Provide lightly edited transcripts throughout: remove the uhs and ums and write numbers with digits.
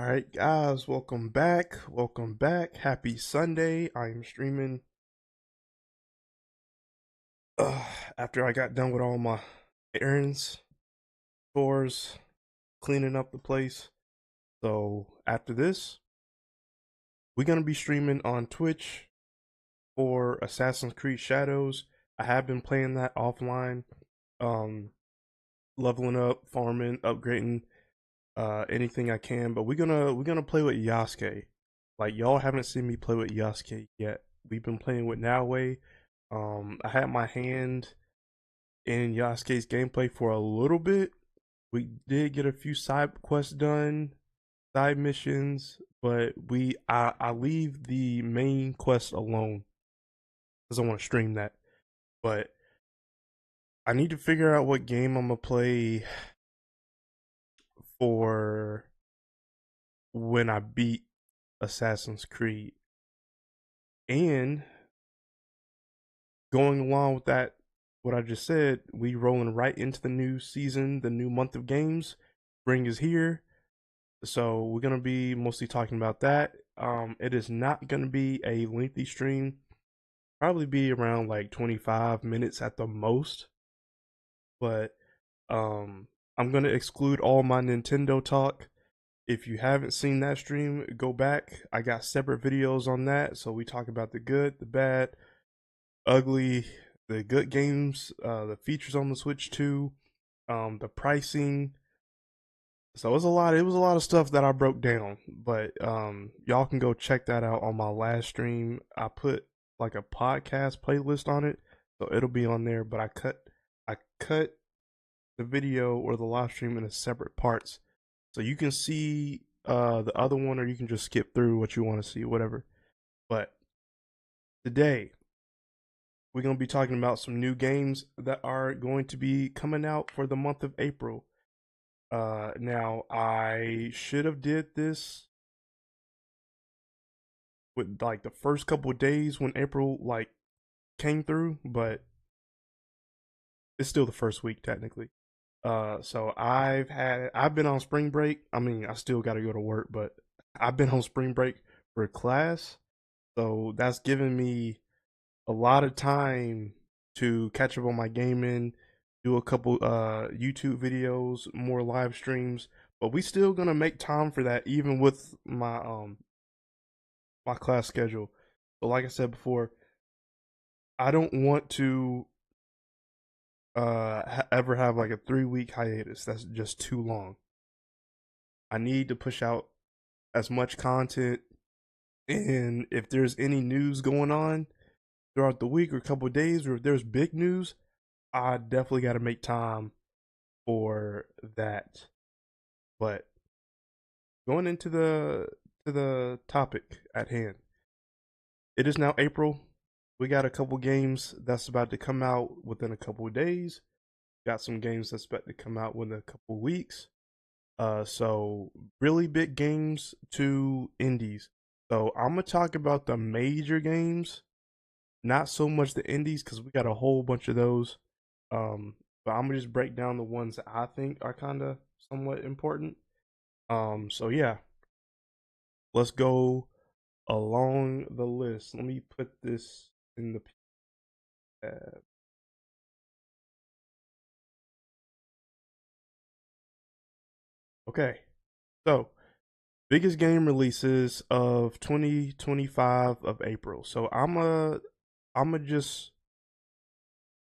All right, guys, welcome back. Welcome back. Happy Sunday. I am streaming uh, after I got done with all my errands, chores, cleaning up the place. So, after this, we're going to be streaming on Twitch for Assassin's Creed Shadows. I have been playing that offline, um, leveling up, farming, upgrading anything I can, but we're gonna play with Yasuke. Like y'all haven't seen me play with Yasuke yet. We've been playing with Naoe. I had my hand in Yasuke's gameplay for a little bit. We did get a few side quests done, side missions, but I leave the main quest alone because I want to stream that. But I need to figure out what game I'm gonna play for when I beat Assassin's Creed. And going along with that, what I just said, we rolling right into the new season, the new month of games. Spring is here, so we're gonna be mostly talking about that. It is not gonna be a lengthy stream. Probably be around like 25 minutes at the most. But I'm gonna exclude all my Nintendo talk. If you haven't seen that stream, go back. I got separate videos on that, so we talk about the good, the bad, ugly, the good games, the features on the Switch 2, the pricing. So it was a lot of stuff that I broke down, but y'all can go check that out on my last stream. I put like a podcast playlist on it, so it'll be on there, but I cut the video or the live stream into separate parts. So you can see the other one or you can just skip through what you want to see, whatever. But today we're going to be talking about some new games that are going to be coming out for the month of April. Now I should have did this with like the first couple of days when April like came through, but it's still the first week technically. So I've been on spring break. I mean, I still got to go to work, but I've been on spring break for class, so that's given me a lot of time to catch up on my gaming, do a couple YouTube videos, more live streams, but we still gonna make time for that even with my class schedule. But like I said before, I don't want to ever have like a 3 week hiatus. That's just too long. I need to push out as much content, and if there's any news going on throughout the week or a couple of days, or if there's big news, I definitely got to make time for that. But going into the topic at hand, it is now April. We got a couple games that's about to come out within a couple of days. Got some games that's about to come out within a couple of weeks. So really big games to indies. So I'm gonna talk about the major games, not so much the indies because we got a whole bunch of those. But I'm gonna just break down the ones that I think are kind of somewhat important. So yeah, let's go along the list. Let me put this in the okay. So biggest game releases of 2025 of April. So I'm a just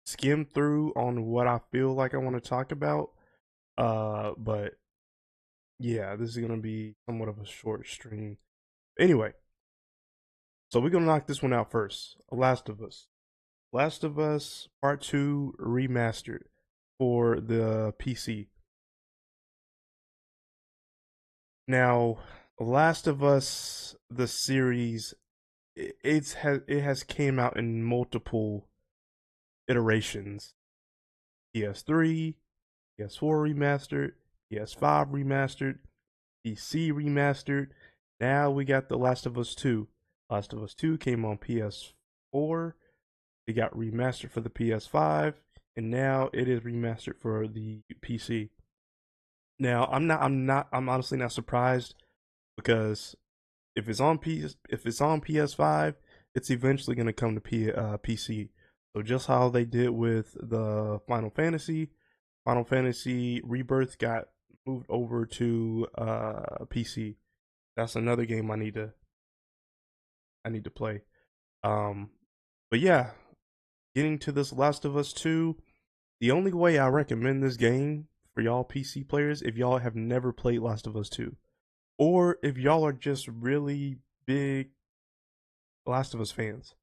skim through on what I feel like I want to talk about. But yeah, this is gonna be somewhat of a short stream. Anyway, so we're gonna knock this one out first. Last of Us. Last of Us Part 2 remastered for the PC. Now, Last of Us the series it has came out in multiple iterations. PS3, PS4 remastered, PS5 remastered, PC remastered. Now we got The Last of Us 2. Last of Us 2 came on PS4. It got remastered for the PS5, and now it is remastered for the PC. Now, I'm honestly not surprised because if it's on PS5, it's eventually going to come to PC. So just how they did with the Final Fantasy Rebirth got moved over to PC. That's another game I need to play. Um, but yeah, getting to this Last of Us 2, the only way I recommend this game for y'all PC players if y'all have never played Last of Us 2, or if y'all are just really big Last of Us fans.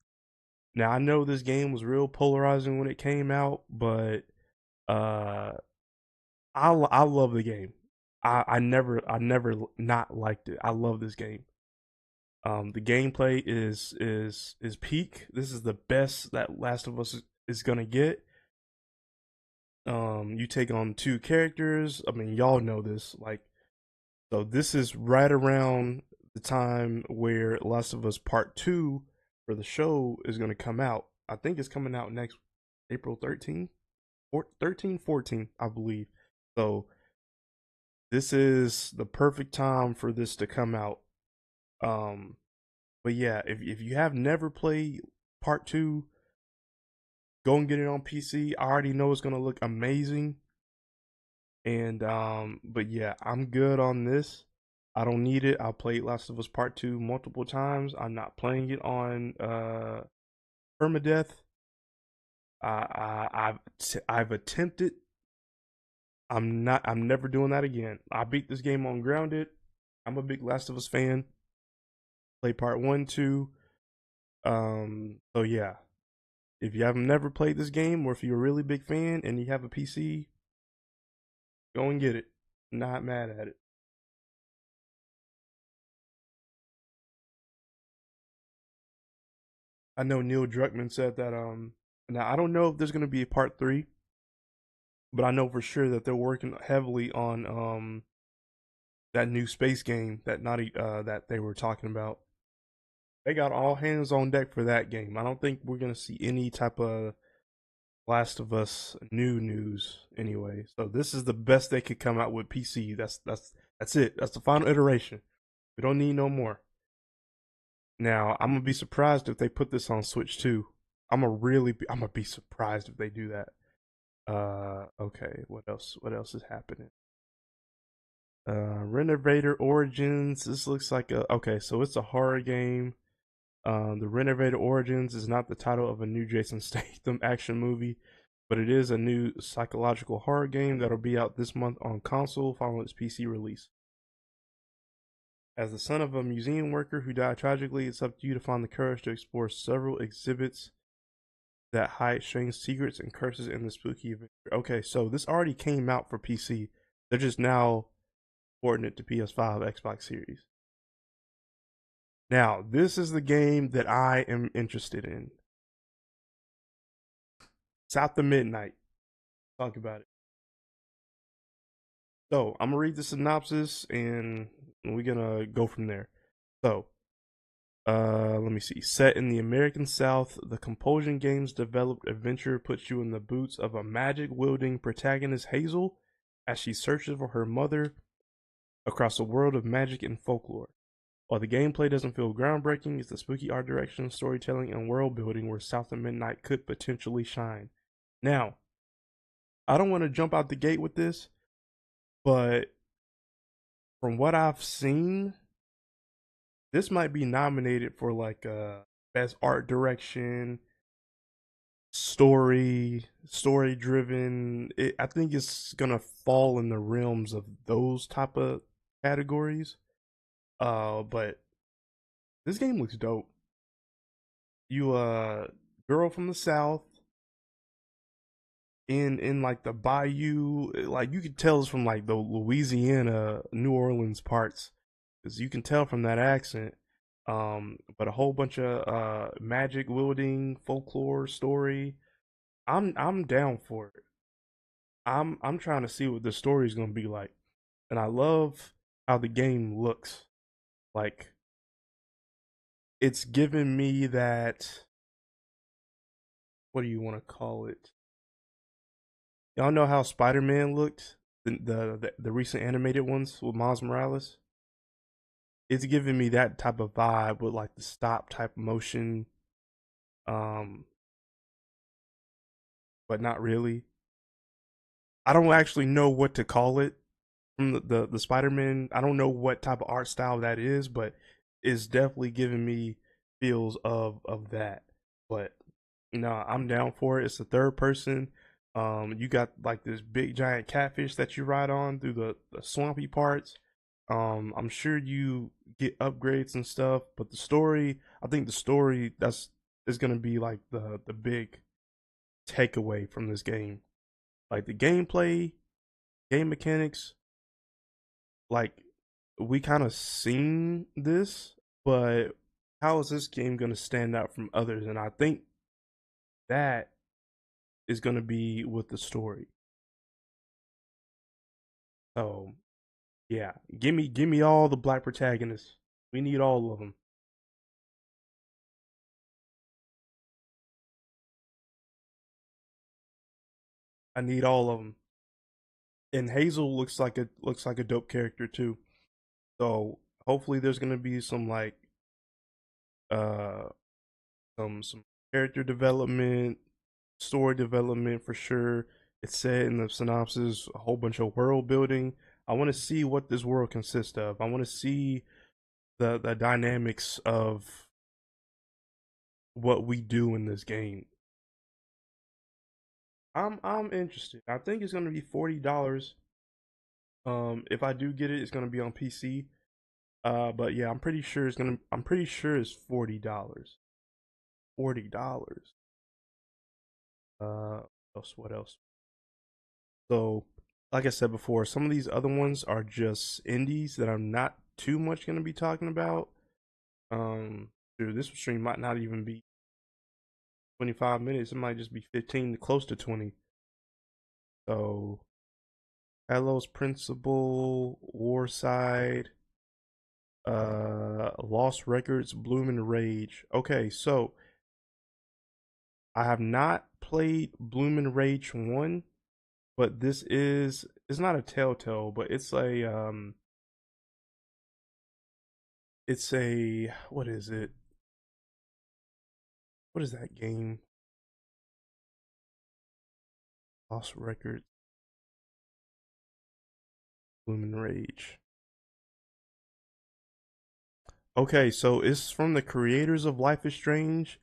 Now I know this game was real polarizing when it came out, but uh, I love the game. I never not liked it. I love this game. The gameplay is peak. This is the best that Last of Us is gonna get. You take on two characters. I mean, y'all know this. Like, so this is right around the time where Last of Us Part Two for the show is gonna come out. I think it's coming out next April 13th, or 13, 14, I believe. So this is the perfect time for this to come out. Um, but yeah, if you have never played Part Two, go and get it on PC. I already know it's gonna look amazing. And but yeah, I'm good on this. I don't need it. I played Last of Us Part Two multiple times. I'm not playing it on permadeath. I've attempted. I'm not. I'm never doing that again. I beat this game on grounded. I'm a big Last of Us fan. Play Part One, Two. So yeah, if you have never played this game, or if you're a really big fan and you have a PC, go and get it. Not mad at it. I know Neil Druckmann said that. Now I don't know if there's gonna be a part three, but I know for sure that they're working heavily on that new space game that Naughty that they were talking about. They got all hands on deck for that game. I don't think we're gonna see any type of Last of Us new news anyway. So this is the best they could come out with PC. That's it. That's the final iteration. We don't need no more. Now I'm gonna be surprised if they put this on Switch too. I'm gonna be surprised if they do that. Okay, what else? What else is happening? Renovator Origins. This looks like a okay, so it's a horror game. The Renovator Origins is not the title of a new Jason Statham action movie, but it is a new psychological horror game that'll be out this month on console following its PC release. As the son of a museum worker who died tragically, it's up to you to find the courage to explore several exhibits that hide strange secrets and curses in the spooky adventure. Okay, so this already came out for PC. They're just now porting it to PS5, Xbox Series. Now, this is the game that I am interested in. South of Midnight. Talk about it. So, I'm gonna read the synopsis and we're gonna go from there. So, let me see. Set in the American South, the Compulsion Games developed adventure puts you in the boots of a magic wielding protagonist Hazel as she searches for her mother across a world of magic and folklore. While the gameplay doesn't feel groundbreaking, it's the spooky art direction, storytelling, and world building where South of Midnight could potentially shine. Now, I don't want to jump out the gate with this, but from what I've seen, this might be nominated for like best art direction, story driven. I think it's gonna fall in the realms of those type of categories. But this game looks dope. You girl from the south in like the bayou, like you can tell it's from like the Louisiana, New Orleans parts, because you can tell from that accent. But a whole bunch of magic wielding folklore story. I'm down for it. I'm trying to see what the story is gonna be like, and I love how the game looks. Like it's giving me that. What do you want to call it? Y'all know how Spider Man looked, the recent animated ones with Miles Morales. it's giving me that type of vibe with like the stop type motion, um, but not really. I don't actually know what to call it from the Spider-Man. I don't know what type of art style that is, but it's definitely giving me feels of that. But no, I'm down for it. It's a third person. You got like this big giant catfish that you ride on through the swampy parts. I'm sure you get upgrades and stuff, but the story, I think the story that's is gonna be like the big takeaway from this game. Like the gameplay, game mechanics, like we kind of seen this, but how is this game going to stand out from others? And I think that is going to be with the story. So yeah, give me all the black protagonists. We need all of them. I need all of them. And Hazel looks like a dope character too. So hopefully there's going to be some like uh some character development, story development for sure. It's said in the synopsis a whole bunch of world building. I want to see what this world consists of. I want to see the dynamics of what we do in this game. I'm interested. I think it's gonna be $40. If I do get it, it's gonna be on PC. But yeah, I'm pretty sure it's $40. $40. Uh, what else? So, like I said before, some of these other ones are just indies that I'm not too much going to be talking about. Dude, this stream might not even be 25 minutes. It might just be 15, close to 20. So, Hello's Principle, Warside, Lost Records, Bloom and Rage. Okay, so I have not played Bloom and Rage 1, but this is it's not a Telltale, but it's a what is it? What is that game? Lost Records, Bloom and Rage. Okay, so it's from the creators of Life is Strange.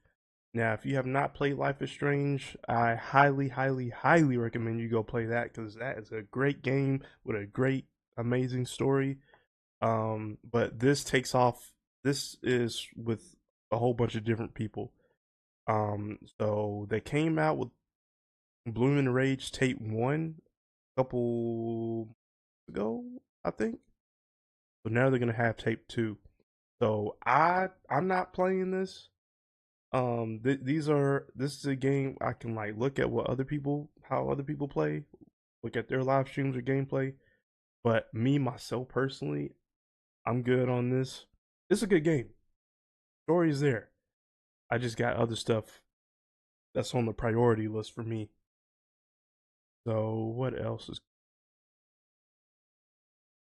Now, if you have not played Life is Strange, I highly, highly, highly recommend you go play that because that is a great game with a great, amazing story. But this takes off. This is with a whole bunch of different people. So they came out with Bloom and Rage Tape One a couple ago, I think. So now they're gonna have Tape Two. So I'm not playing this. This is a game I can like look at how other people play, look at their live streams or gameplay. But me myself personally, I'm good on this. It's a good game. Story is there. I just got other stuff that's on the priority list for me. So what else is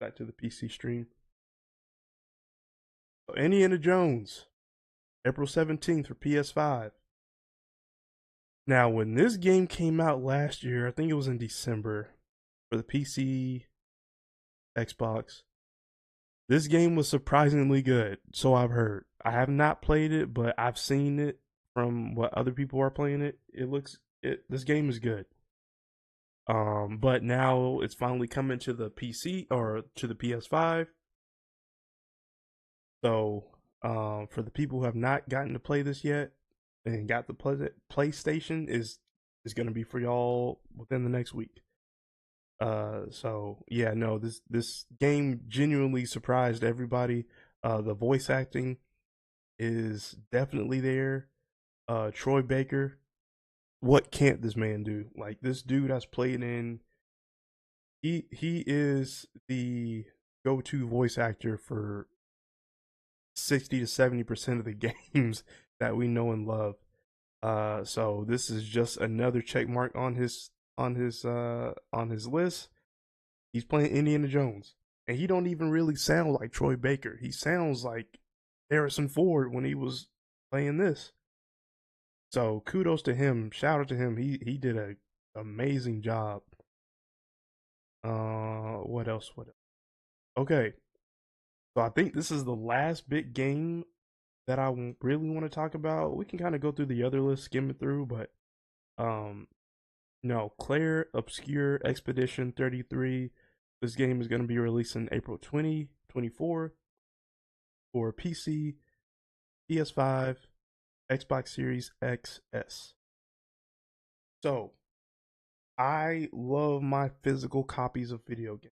back to the PC stream? So Indiana Jones, April 17th for PS5. Now, when this game came out last year, I think it was in December for the PC, Xbox. This game was surprisingly good, so I've heard. I have not played it, but I've seen it from what other people are playing it. This game is good. But now it's finally coming to the PC or to the PS5. So, for the people who have not gotten to play this yet and got the PlayStation is going to be for y'all within the next week. So yeah, no, this game genuinely surprised everybody. The voice acting is definitely there. Troy Baker, what can't this man do? Like this dude has played in. He is the go-to voice actor for 60 to 70% of the games that we know and love. So this is just another check mark on his list. He's playing Indiana Jones. and he don't even really sound like Troy Baker. He sounds like Harrison Ford when he was playing this. So kudos to him. Shout out to him. He did a amazing job. What else? What else? Okay, so I think this is the last big game that I really want to talk about. We can kind of go through the other list, skim it through, but um, no, Claire Obscure Expedition 33. This game is going to be released in April 2024 for PC, PS5, Xbox Series XS. So, I love my physical copies of video games.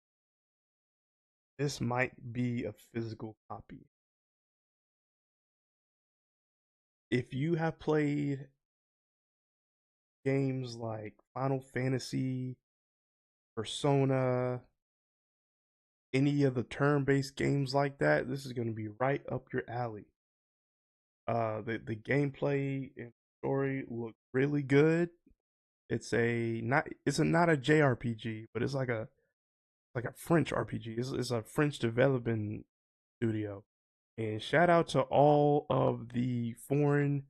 This might be a physical copy. If you have played games like Final Fantasy, Persona, any of the turn-based games like that, this is going to be right up your alley. The gameplay and story look really good. It's not a JRPG, but it's like a French RPG. It's a French development studio. And shout out to all of the foreign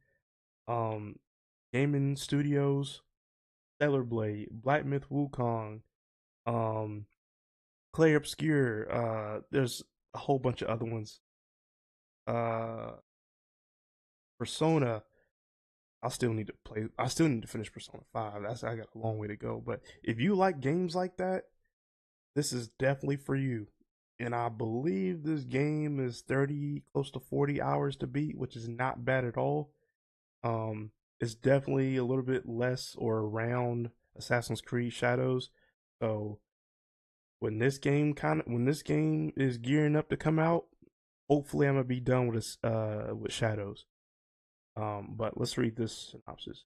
um gaming studios: Stellar Blade, Black Myth Wukong, um Clay Obscure, there's a whole bunch of other ones. Uh Persona, I still need to finish Persona 5. I got a long way to go. But if you like games like that, this is definitely for you. And I believe this game is 30, close to 40 hours to beat, which is not bad at all. Um, it's definitely a little bit less or around Assassin's Creed Shadows. So when this game is gearing up to come out, hopefully I'm gonna be done with Shadows. But let's read this synopsis.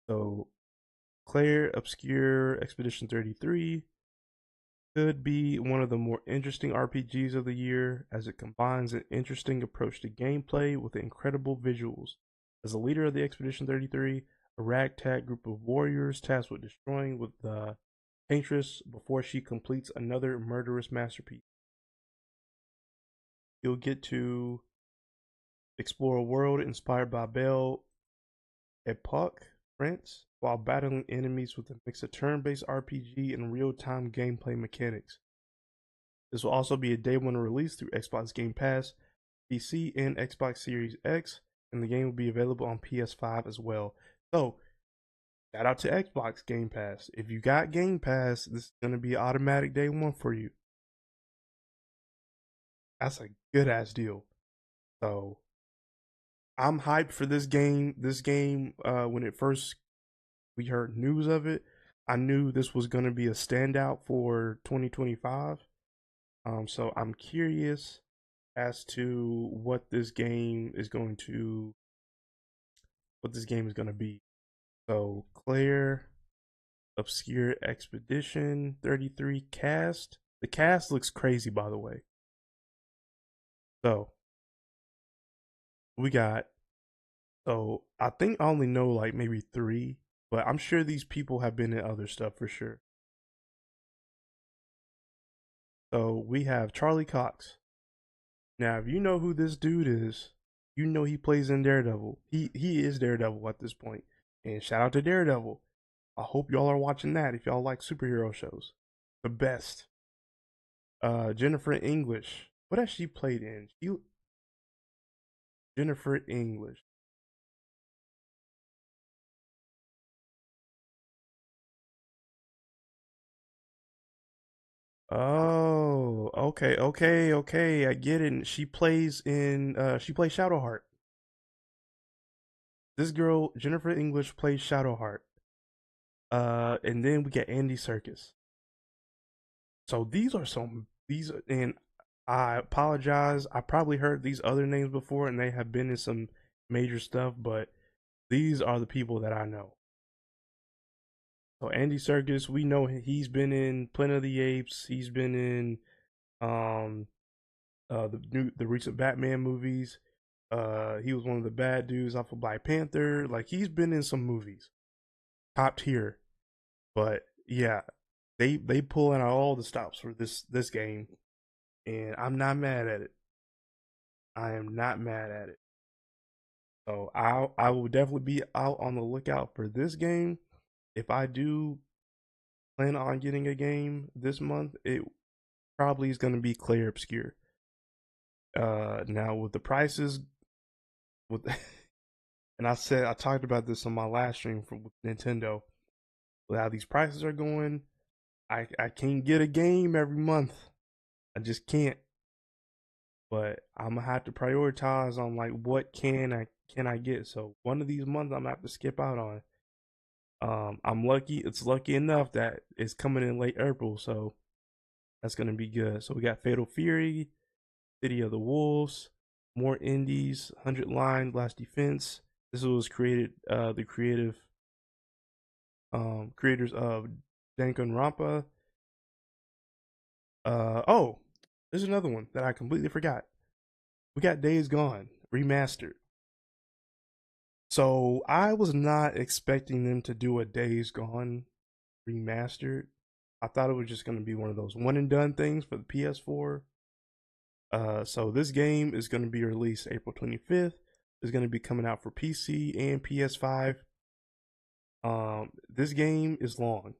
So Claire Obscure Expedition 33 could be one of the more interesting RPGs of the year as it combines an interesting approach to gameplay with incredible visuals. As a leader of the Expedition 33, a ragtag group of warriors tasked with destroying with the Paintress before she completes another murderous masterpiece. You'll get to explore a world inspired by Belle Epoque, France, while battling enemies with a mix of turn-based RPG and real-time gameplay mechanics. This will also be a day one release through Xbox Game Pass, PC, and Xbox Series X, and the game will be available on PS5 as well. So, shout out to Xbox Game Pass. If you got Game Pass, this is going to be automatic day one for you. That's a good ass deal. So, I'm hyped for this game. This game, when it first we heard news of it, I knew this was going to be a standout for 2025. So I'm curious as to what this game is going to be. So Claire Obscure Expedition 33 cast. The cast looks crazy, by the way. So we got. So I think I only know like maybe three, but I'm sure these people have been in other stuff for sure. So we have Charlie Cox. Now, if you know who this dude is, you know he plays in Daredevil. He is Daredevil at this point. And shout out to Daredevil. I hope y'all are watching that if y'all like superhero shows. The best. Jennifer English. What has she played in? Jennifer English. Oh, okay. I get it. She plays Shadowheart. This girl, Jennifer English, plays Shadowheart. And then we get Andy Serkis. So and I apologize. I probably heard these other names before and they have been in some major stuff, but these are the people that I know. So Andy Serkis, we know he's been in Planet of the Apes. He's been in um the recent Batman movies. He was one of the bad dudes off of Black Panther. Like he's been in some movies, top tier. But yeah, they pulling out all the stops for this game, and I'm not mad at it. I am not mad at it. So I will definitely be out on the lookout for this game. If I do plan on getting a game this month, it probably is going to be Clair Obscur. Now with the prices, with and I talked about this on my last stream with Nintendo. With how these prices are going, I can't get a game every month. I just can't. But I'm gonna have to prioritize on like what can I get. So one of these months I'm gonna have to skip out on. I'm lucky. It's lucky enough that it's coming in late April, so that's gonna be good. So we got Fatal Fury, City of the Wolves, more indies, 100 Line, Last Defense. This was created the creators of Danganronpa. Oh, there's another one that I completely forgot. We got Days Gone remastered. So I was not expecting them to do a Days Gone remastered. I thought it was just going to be one of those one and done things for the PS4. So this game is going to be released April 25th. It's going to be coming out for PC and PS5. This game is long.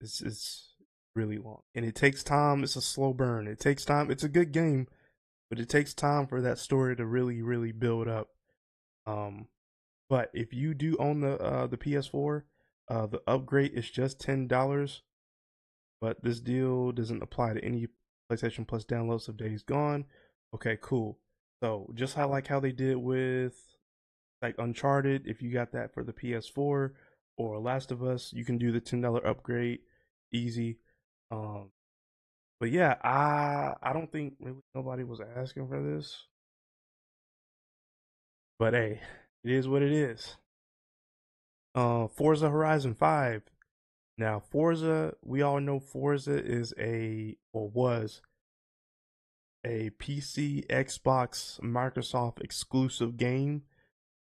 It's really long, and it takes time. It's a slow burn. It takes time. It's a good game, but it takes time for that story to really build up. Um, but if you do own the PS4, the upgrade is just $10. But this deal doesn't apply to any PlayStation Plus downloads of Days Gone. Okay, cool. So just how they did with like Uncharted, if you got that for the PS4 or Last of Us, you can do the $10 upgrade easy. Um, but yeah, I don't think really nobody was asking for this. But hey, it is what it is. Forza Horizon 5. Now, Forza, we all know Forza is or was a PC, Xbox, Microsoft exclusive game.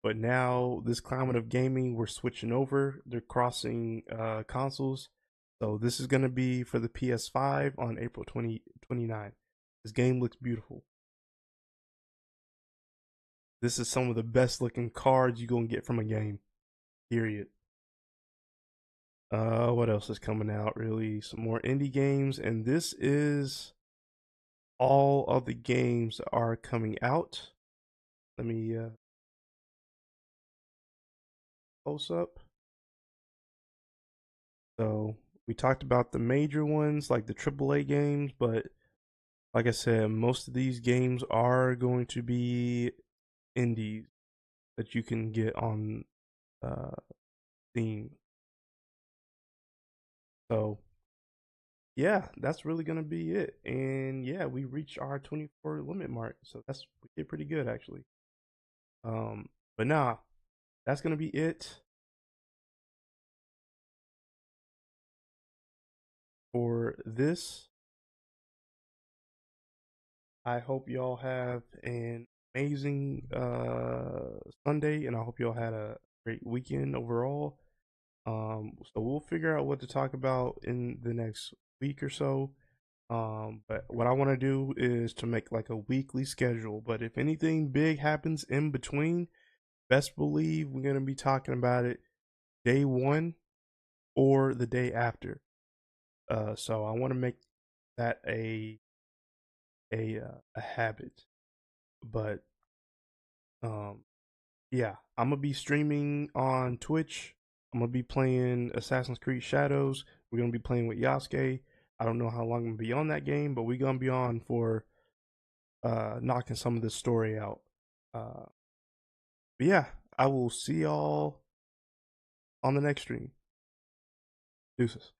But now, this climate of gaming, we're switching over. They're crossing consoles. So, this is going to be for the PS5 on April 29. This game looks beautiful. This is some of the best looking cards you're going to get from a game, period. What else is coming out? Really, some more indie games, and this is all of the games that are coming out. Let me close up. So we talked about the major ones like the AAA games, but like I said, most of these games are going to be indies that you can get on uh, Steam. So yeah, that's really gonna be it. And yeah, we reached our 24 limit mark, so we did pretty good actually. But nah, that's gonna be it for this. I hope y'all have an amazing Sunday, and I hope y'all had a great weekend overall. So we'll figure out what to talk about in the next week or so. But what I want to do is to make like a weekly schedule. But if anything big happens in between, best believe we're gonna be talking about it day one or the day after. So I want to make that a habit. But um, yeah, I'm gonna be streaming on Twitch. I'm gonna be playing Assassin's Creed Shadows. We're gonna be playing with Yasuke. I don't know how long I'm gonna be on that game, but we're gonna be on for knocking some of this story out. Uh, but yeah, I will see y'all on the next stream. Deuces.